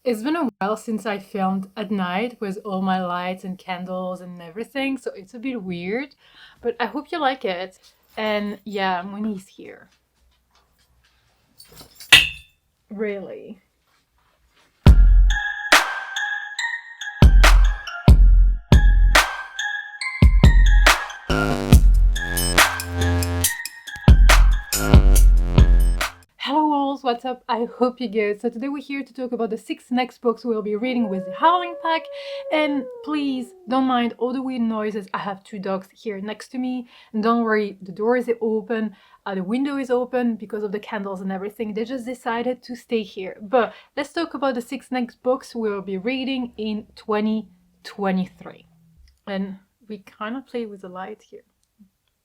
It's been a while since I filmed at night with all my lights and candles and everything, so it's a bit weird, but I hope you like it. And yeah, Moni's here. Really. Hello all, what's up? I hope you're good. So today we're here to talk about the 6 next books we'll be reading with the Howling Pack. And please don't mind all the weird noises. I have 2 dogs here next to me. And don't worry, the door is open, the window is open because of the candles and everything. They just decided to stay here. But let's talk about the 6 next books we'll be reading in 2023. And we kind of play with the light here.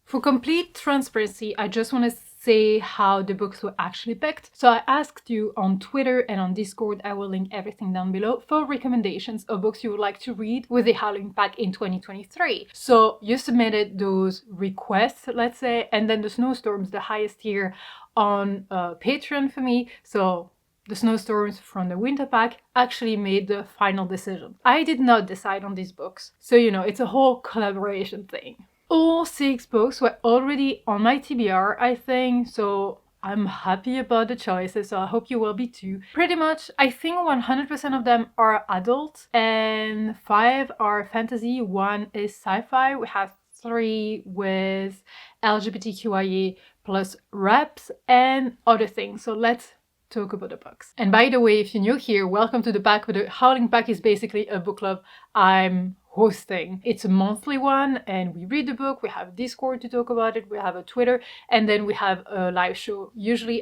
For complete transparency, I just want to say how the books were actually picked. So I asked you on Twitter and on Discord, I will link everything down below, for recommendations of books you would like to read with the Howling Pack in 2023. So you submitted those requests, let's say, and then the Snowstorms, the highest tier on Patreon for me. So the Snowstorms from the Winter Pack actually made the final decision. I did not decide on these books. So, it's a whole collaboration thing. All 6 books were already on my TBR, I think, so I'm happy about the choices, so I hope you will be too. Pretty much, I think 100% of them are adult, and 5 are fantasy, 1 is sci-fi. We have 3 with LGBTQIA plus reps and other things, so let's talk about the books. And by the way, if you're new here, welcome to the pack. The Howling Pack is basically a book club I'm hosting. It's a monthly one, and we read the book, we have Discord to talk about it, we have a Twitter, and then we have a live show, usually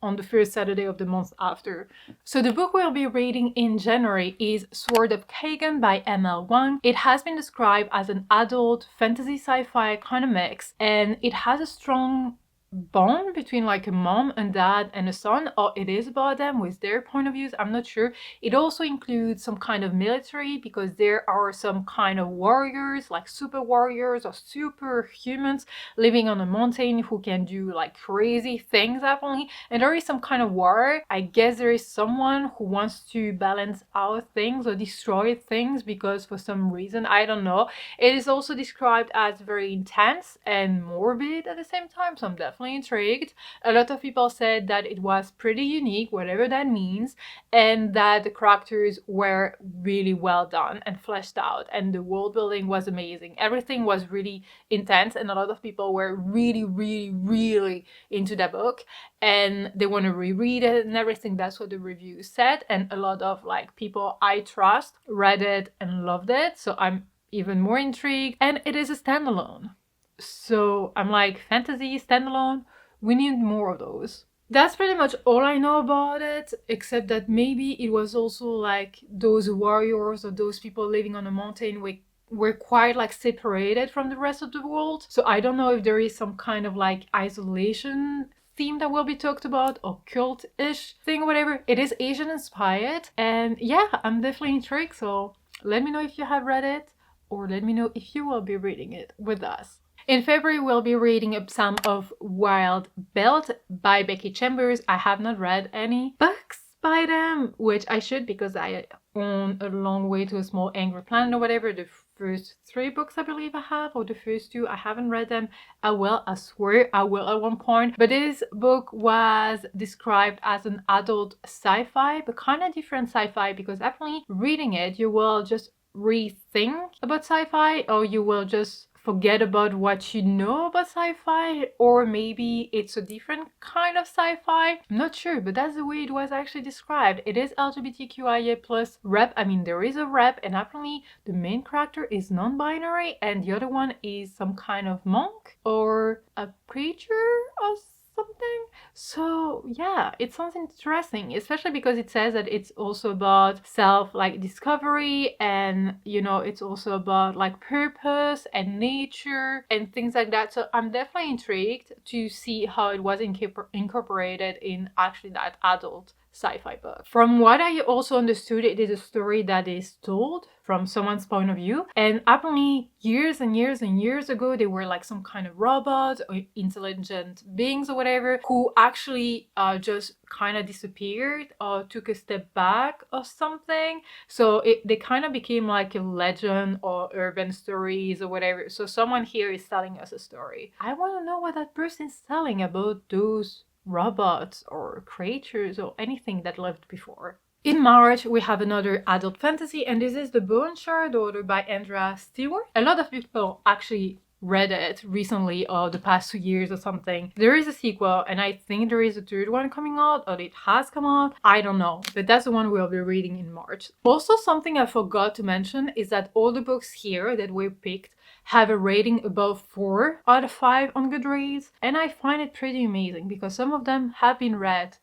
on the first Saturday of the month after. So the book we'll be reading in January is Sword of Kaigen by Wang. It has been described as an adult fantasy sci-fi kind of mix, and it has a strong bond between like a mom and dad and a son, or it is about them with their point of views, I'm not sure. It also includes some kind of military, because there are some kind of warriors, like super warriors or superhumans living on a mountain who can do like crazy things apparently, and there is some kind of war. I guess there is someone who wants to balance out things or destroy things because for some reason, I don't know. It is also described as very intense and morbid at the same time, so I'm definitely intrigued. A lot of people said that it was pretty unique, whatever that means, and that the characters were really well done and fleshed out, and the world building was amazing. Everything was really intense, and a lot of people were really into that book, and they want to reread it and everything. That's what the review said, and a lot of like people I trust read it and loved it, so I'm even more intrigued. And it is a standalone. So I'm like, fantasy standalone, we need more of those. That's pretty much all I know about it, except that maybe it was also like those warriors or those people living on a mountain were quite like separated from the rest of the world. So I don't know if there is some kind of like isolation theme that will be talked about, or cult-ish thing or whatever. It is Asian inspired, and yeah, I'm definitely intrigued, so let me know if you have read it, or let me know if you will be reading it with us. In February, we'll be reading A Psalm of Wild Belt by Becky Chambers. I have not read any books by them, which I should, because I own A Long Way to a Small Angry Planet or whatever. The first 3 books I believe I have, or the first 2, I haven't read them. I will, I swear I will at one point. But this book was described as an adult sci-fi, but kind of different sci-fi, because apparently reading it, you will just rethink about sci-fi, or you will just forget about what you know about sci-fi, or maybe it's a different kind of sci-fi. I'm not sure, but that's the way it was actually described. It is LGBTQIA plus rep. I mean, there is a rep, and apparently the main character is non-binary, and the other one is some kind of monk or a preacher or something. So yeah, it sounds interesting, especially because it says that it's also about self like discovery, and it's also about like purpose and nature and things like that. So I'm definitely intrigued to see how it was incorporated in actually that adult sci-fi book. From what I also understood, it is a story that is told from someone's point of view. And apparently years and years and years ago, they were like some kind of robots or intelligent beings or whatever who actually just kind of disappeared or took a step back or something. So they kind of became like a legend or urban stories or whatever. So someone here is telling us a story. I want to know what that person is telling about those robots or creatures or anything that lived before. In March, we have another adult fantasy, and this is The Bone Shard Daughter by Andrea Stewart. A lot of people actually read it recently or the past 2 years or something. There is a sequel, and I think there is a third one coming out, or it has come out. I don't know, but that's the one we'll be reading in March. Also, something I forgot to mention is that all the books here that we picked have a rating above 4 out of 5 on Goodreads, and I find it pretty amazing because some of them have been read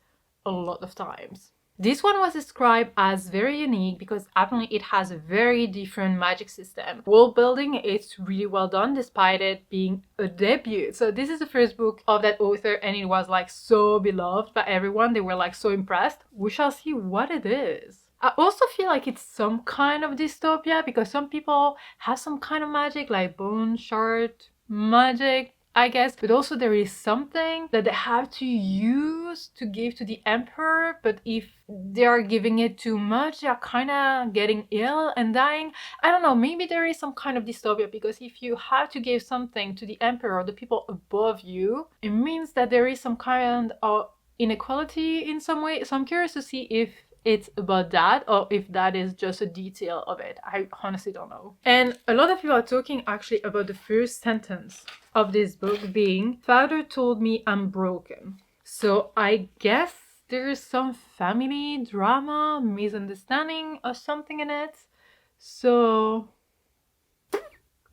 a lot of times. This one was described as very unique because apparently it has a very different magic system. World building, it's really well done despite it being a debut. So this is the first book of that author and it was like so beloved by everyone. They were like so impressed. We shall see what it is. I also feel like it's some kind of dystopia because some people have some kind of magic like bone shard magic, I guess, but also there is something that they have to use to give to the emperor, but if they are giving it too much, they are kind of getting ill and dying. I don't know, maybe there is some kind of dystopia because if you have to give something to the emperor or the people above you, it means that there is some kind of inequality in some way. So I'm curious to see if it's about that or if that is just a detail of it. I honestly don't know. And a lot of people are talking actually about the first sentence of this book being, "Father told me I'm broken." So I guess there's some family drama, misunderstanding or something in it. So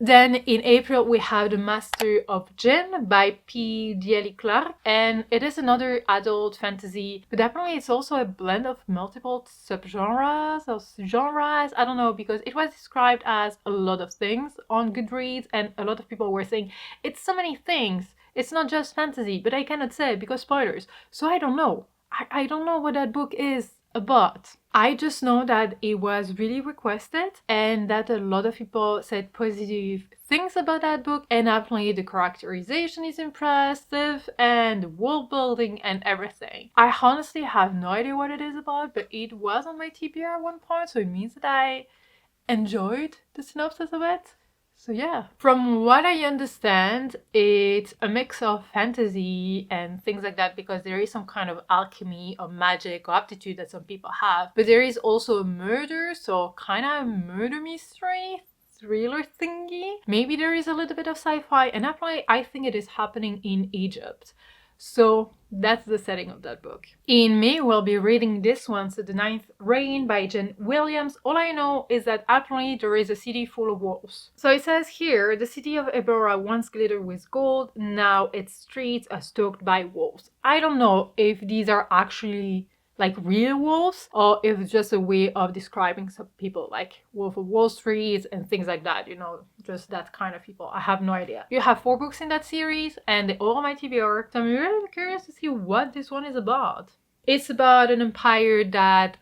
then in April we have The Master of Djinn by Djèlí Clark, and it is another adult fantasy, but apparently it's also a blend of multiple subgenres or genres. I don't know, because it was described as a lot of things on Goodreads and a lot of people were saying it's so many things, it's not just fantasy, but I cannot say because spoilers. So I don't know. I don't know what that book is about. I just know that it was really requested and that a lot of people said positive things about that book, and apparently the characterization is impressive and the world building and everything. I honestly have no idea what it is about, but it was on my TBR at one point, so it means that I enjoyed the synopsis of it. So yeah, from what I understand, it's a mix of fantasy and things like that because there is some kind of alchemy or magic or aptitude that some people have. But there is also a murder, so kind of murder mystery, thriller thingy. Maybe there is a little bit of sci-fi, and apparently I think it is happening in Egypt. So that's the setting of that book. In May, we'll be reading this one, so The Ninth Reign by Jen Williams. All I know is that apparently there is a city full of wolves. So it says here, the city of Ebora once glittered with gold, now its streets are stalked by wolves. I don't know if these are actually like real wolves or if it's just a way of describing some people like Wolf of Wall Street and things like that, you know, just that kind of people. I have no idea. You have 4 books in that series and they all on my TBR, so I'm really curious to see what this one is about. It's about an empire that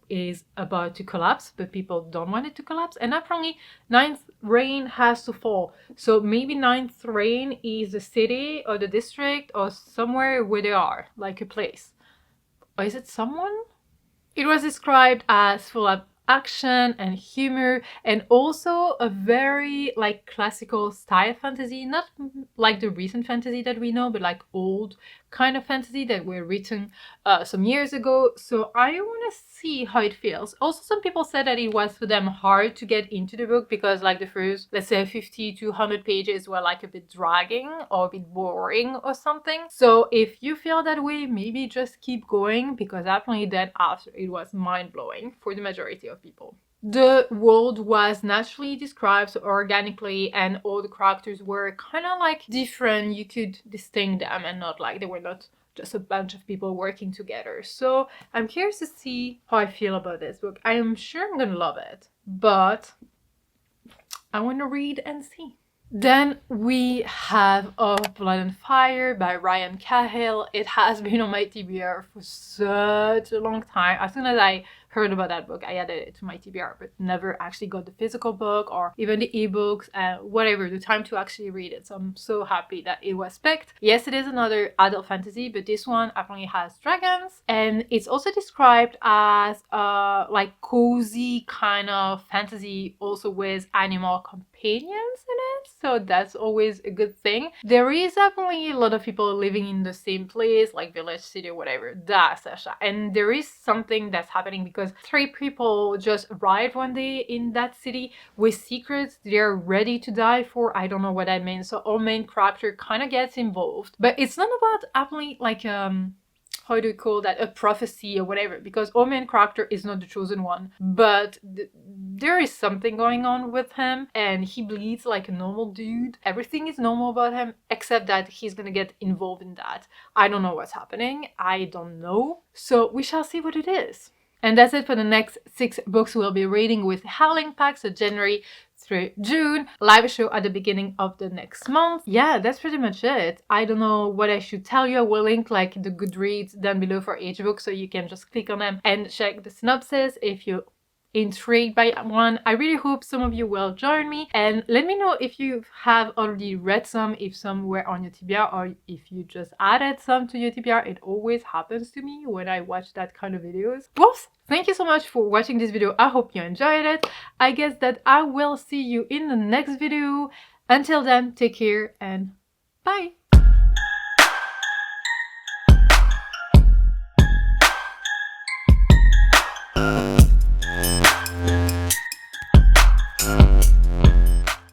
is about to collapse, but people don't want it to collapse, and apparently Ninth Reign has to fall. So maybe Ninth Reign is the city or the district or somewhere where they are, like a place. Or is it someone? It was described as full of action and humor and also a very like classical style fantasy, not like the recent fantasy that we know, but like old kind of fantasy that were written some years ago. So I want to see how it feels. Also, some people said that it was for them hard to get into the book because like the first, let's say 50 to 100 pages were like a bit dragging or a bit boring or something. So if you feel that way, maybe just keep going because apparently then after it was mind-blowing for the majority of people. The world was naturally described, so organically, and all the characters were kind of like different. You could distinct them and not like they were not just a bunch of people working together. So I'm curious to see how I feel about this book. I am sure I'm gonna love it, but I want to read and see. Then we have Of Blood and Fire by Ryan Cahill. It has been on my TBR for such a long time. As soon as I heard about that book, I added it to my TBR, but never actually got the physical book or even the ebooks and whatever, the time to actually read it. So I'm so happy that it was picked. Yes, it is another adult fantasy, but this one apparently has dragons, and it's also described as like cozy kind of fantasy, also with animal companions in it. So that's always a good thing. There is definitely a lot of people living in the same place, like village, city, or whatever. That's Sasha. And there is something that's happening because 3 people just arrived one day in that city with secrets they're ready to die for. I don't know what that means. So our main character kind of gets involved. But it's not about apparently like how do you call that, a prophecy or whatever, because our main character is not the chosen one, but there is something going on with him and he bleeds like a normal dude. Everything is normal about him except that he's gonna get involved in that. I don't know what's happening. I don't know. So we shall see what it is. And that's it for the next 6 books we'll be reading with Howling Pack, so January through June, live show at the beginning of the next month. Yeah, that's pretty much it. I don't know what I should tell you. I will link like the Goodreads down below for each book, so you can just click on them and check the synopsis if you intrigued by one. I really hope some of you will join me, and let me know if you have already read some, if some were on your TBR, or if you just added some to your TBR. It always happens to me when I watch that kind of videos. Well, thank you so much for watching this video. I hope you enjoyed it. I guess that I will see you in the next video. Until then, take care and bye!